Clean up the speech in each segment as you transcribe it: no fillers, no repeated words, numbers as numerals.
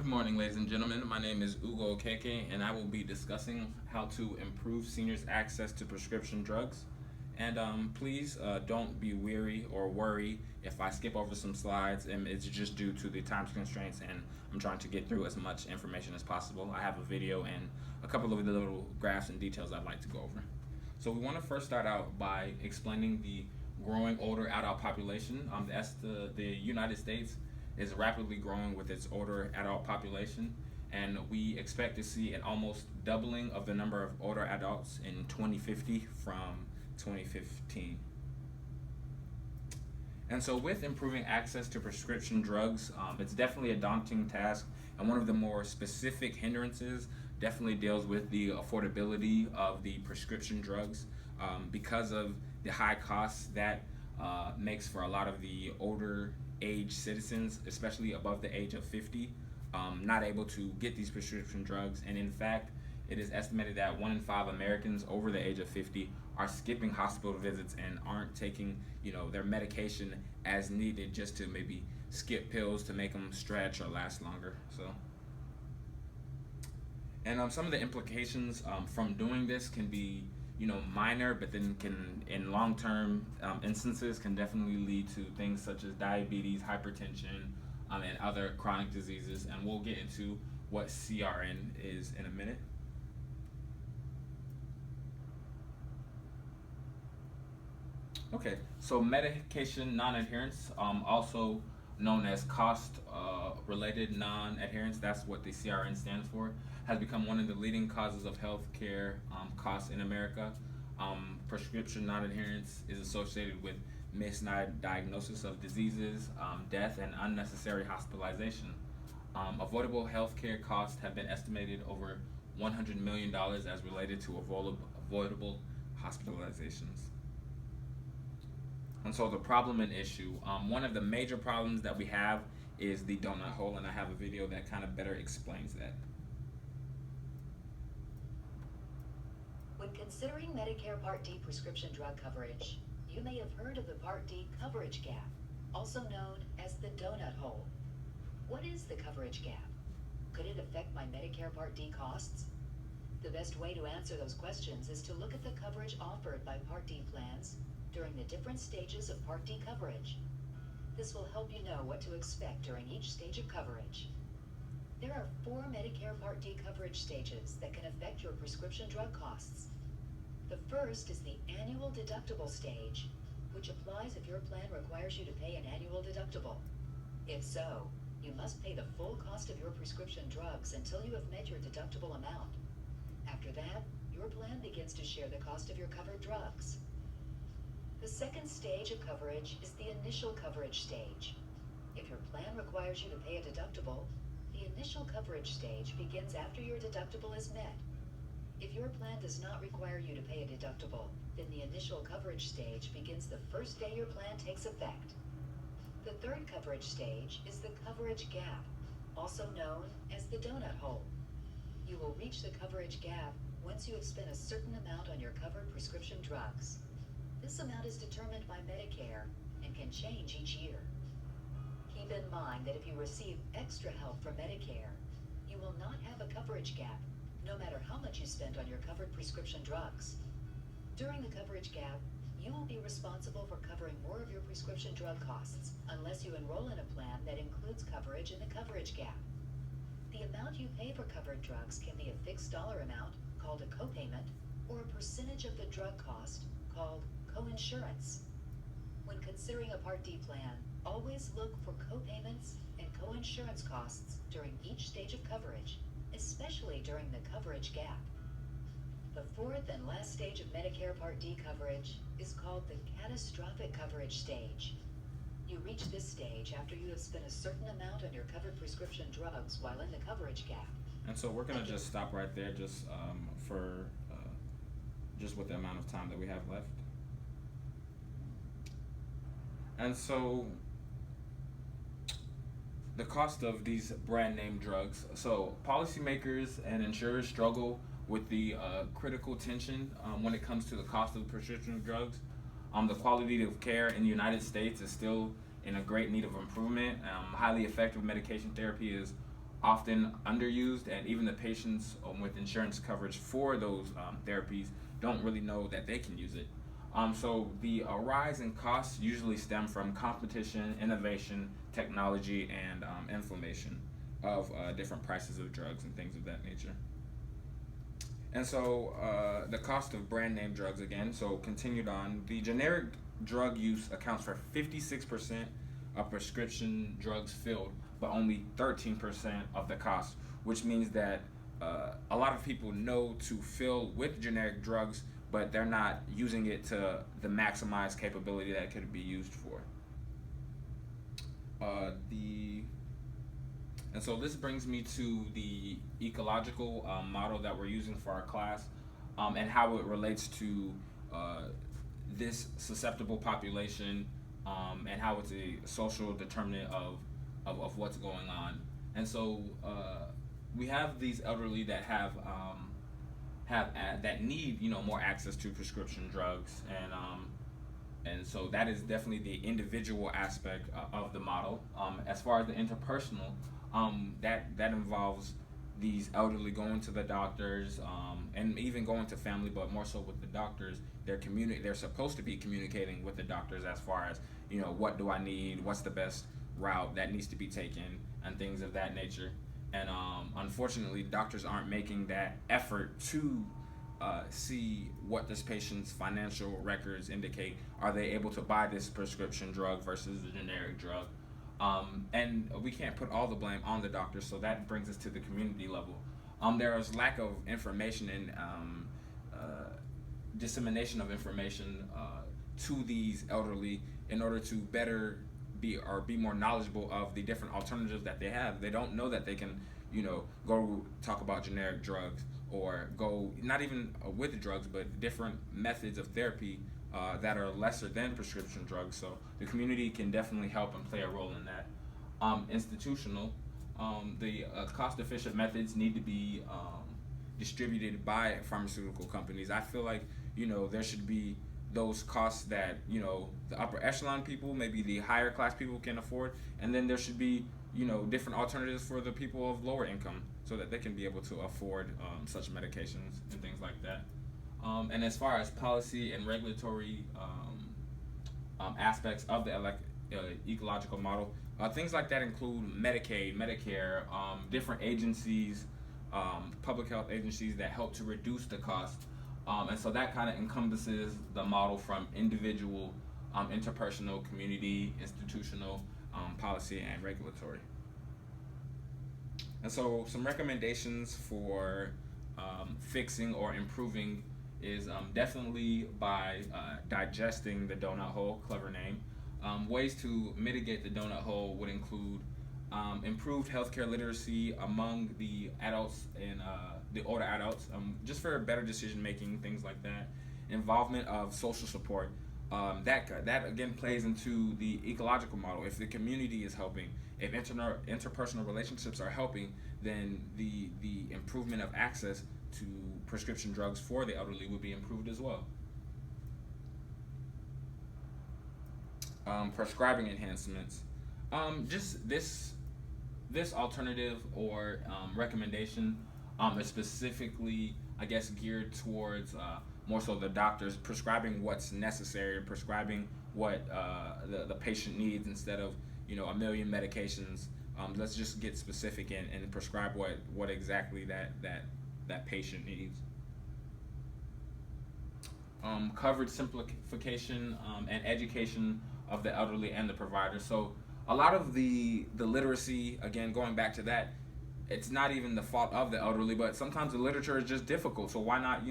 Good morning, ladies and gentlemen. My name is Okeke, and I will be discussing how to improve seniors' access to prescription drugs. And please don't be weary or worry if I skip over some slides, and it's just due to the time constraints, and I'm trying to get through as much information as possible. I have a video and a couple of the little graphs and details I'd like to go over. So we want to first start out by explaining the growing older adult population. The United States is rapidly growing with its older adult population, and we expect to see an almost doubling of the number of older adults in 2050 from 2015. And so, with improving access to prescription drugs, it's definitely a daunting task, and one of the more specific hindrances definitely deals with the affordability of the prescription drugs because of the high costs that makes for a lot of the older age citizens, especially above the age of 50, not able to get these prescription drugs. And in fact, it is estimated that 1 in 5 Americans over the age of 50 are skipping hospital visits and aren't taking, their medication as needed, just to maybe skip pills to make them stretch or last longer. And some of the implications from doing this can be, minor, but then can, in long-term instances, can definitely lead to things such as diabetes, hypertension, and other chronic diseases. And we'll get into what CRN is in a minute. Okay, so medication non-adherence, also known as cost-related non-adherence, that's what the CRN stands for, has become one of the leading causes of healthcare costs in America. Prescription non-adherence is associated with misdiagnosis of diseases, death, and unnecessary hospitalization. Avoidable healthcare costs have been estimated over $100 million as related to avoidable hospitalizations. And so the problem and issue, one of the major problems that we have is the donut hole, and I have a video that kind of better explains that. When considering Medicare Part D prescription drug coverage, you may have heard of the Part D coverage gap, also known as the donut hole. What is the coverage gap? Could it affect my Medicare Part D costs? The best way to answer those questions is to look at the coverage offered by Part D plans during the different stages of Part D coverage. This will help you know what to expect during each stage of coverage. There are 4 Medicare Part D coverage stages that can affect your prescription drug costs. The first is the annual deductible stage, which applies if your plan requires you to pay an annual deductible. If so, you must pay the full cost of your prescription drugs until you have met your deductible amount. After that, your plan begins to share the cost of your covered drugs. The second stage of coverage is the initial coverage stage. If your plan requires you to pay a deductible, the initial coverage stage begins after your deductible is met. If your plan does not require you to pay a deductible, then the initial coverage stage begins the first day your plan takes effect. The third coverage stage is the coverage gap, also known as the donut hole. You will reach the coverage gap once you have spent a certain amount on your covered prescription drugs. This amount is determined by Medicare and can change each year. Keep in mind that if you receive extra help from Medicare, you will not have a coverage gap, no matter how much you spend on your covered prescription drugs. During the coverage gap, you will be responsible for covering more of your prescription drug costs unless you enroll in a plan that includes coverage in the coverage gap. The amount you pay for covered drugs can be a fixed dollar amount, called a copayment, or a percentage of the drug cost, called coinsurance. When considering a Part D plan, always look for copayments and coinsurance costs during each stage of coverage, especially during the coverage gap. The fourth and last stage of Medicare Part D coverage is called the catastrophic coverage stage. You reach this stage after you have spent a certain amount on your covered prescription drugs while in the coverage gap. And so we're going to just stop right there for just with the amount of time that we have left. And so the cost of these brand name drugs. So policymakers and insurers struggle with the critical tension when it comes to the cost of prescription drugs. The quality of care in the United States is still in a great need of improvement. Highly effective medication therapy is often underused, and even the patients with insurance coverage for those therapies don't really know that they can use it. So the rise in costs usually stem from competition, innovation, technology, and inflammation of different prices of drugs and things of that nature. And so the cost of brand name drugs again. So continued on, the generic drug use accounts for 56% of prescription drugs filled, but only 13% of the cost, which means that a lot of people know to fill with generic drugs, but they're not using it to the maximized capability that it could be used for. The And so this brings me to the ecological model that we're using for our class, and how it relates to uh, this susceptible population, and how it's a social determinant of what's going on. And so we have these elderly that that need more access to prescription drugs, and so that is definitely the individual aspect of the model. As far as the interpersonal, that involves these elderly going to the doctors, and even going to family, but more so with the doctors. They're supposed to be communicating with the doctors as far as what do I need, what's the best route that needs to be taken, and things of that nature. And unfortunately, doctors aren't making that effort to see what this patient's financial records indicate. Are they able to buy this prescription drug versus the generic drug? And we can't put all the blame on the doctor, so that brings us to the community level. There is lack of information and dissemination of information to these elderly in order to better be more knowledgeable of the different alternatives that they have. They don't know that they can, go talk about generic drugs, or go not even with drugs, but different methods of therapy that are lesser than prescription drugs. So the community can definitely help and play a role in that. Institutional, the cost-efficient methods need to be distributed by pharmaceutical companies. I feel like there should be those costs that the upper echelon people, maybe the higher class people can afford, and then there should be different alternatives for the people of lower income, so that they can be able to afford such medications and things like that. And as far as policy and regulatory aspects of the ecological model, things like that include Medicaid, Medicare, different agencies, public health agencies that help to reduce the cost. And so that kind of encompasses the model from individual, interpersonal, community, institutional, policy, and regulatory. And so some recommendations for fixing or improving is definitely by digesting the donut hole, clever name. Ways to mitigate the donut hole would include improved healthcare literacy among the adults and the older adults, just for better decision making, things like that. Involvement of social support. That again plays into the ecological model. If the community is helping, if interpersonal relationships are helping, then the improvement of access to prescription drugs for the elderly would be improved as well. Prescribing enhancements. Just this alternative or recommendation is specifically, I guess, geared towards more so the doctors prescribing what's necessary, prescribing what the patient needs, instead of a million medications. Let's just get specific and prescribe what exactly that patient needs. Coverage simplification and education of the elderly and the provider. So a lot of the literacy, again, going back to that, it's not even the fault of the elderly, but sometimes the literature is just difficult. So why not,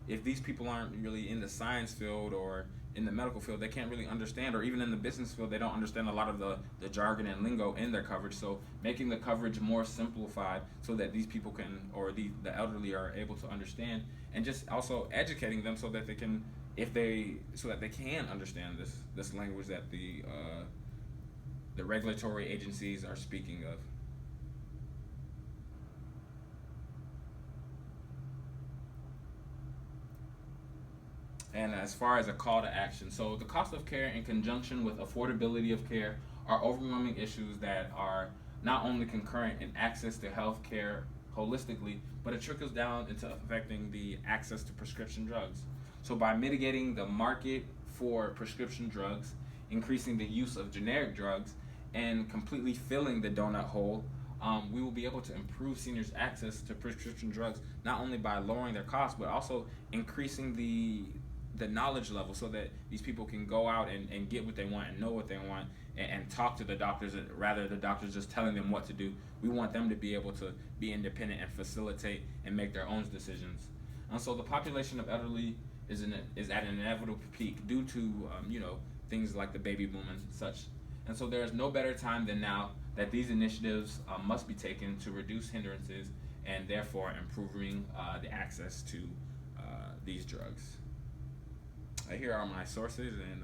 if these people aren't really in the science field or in the medical field, they can't really understand, or even in the business field, they don't understand a lot of the jargon and lingo in their coverage. So making the coverage more simplified so that these people can, or the elderly are able to understand, and just also educating them so that they can, so that they can understand this language that the regulatory agencies are speaking of. And as far as a call to action, so the cost of care in conjunction with affordability of care are overwhelming issues that are not only concurrent in access to health care holistically, but it trickles down into affecting the access to prescription drugs. So by mitigating the market for prescription drugs, increasing the use of generic drugs, and completely filling the donut hole, we will be able to improve seniors' access to prescription drugs not only by lowering their costs, but also increasing the knowledge level so that these people can go out and get what they want and know what they want and talk to the doctors rather the doctors just telling them what to do. We want them to be able to be independent and facilitate and make their own decisions. And so the population of elderly is at an inevitable peak due to things like the baby boom and such. And so there is no better time than now that these initiatives must be taken to reduce hindrances and therefore improving the access to these drugs. Here are my sources, and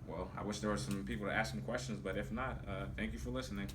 well, I wish there were some people to ask some questions, but if not, thank you for listening.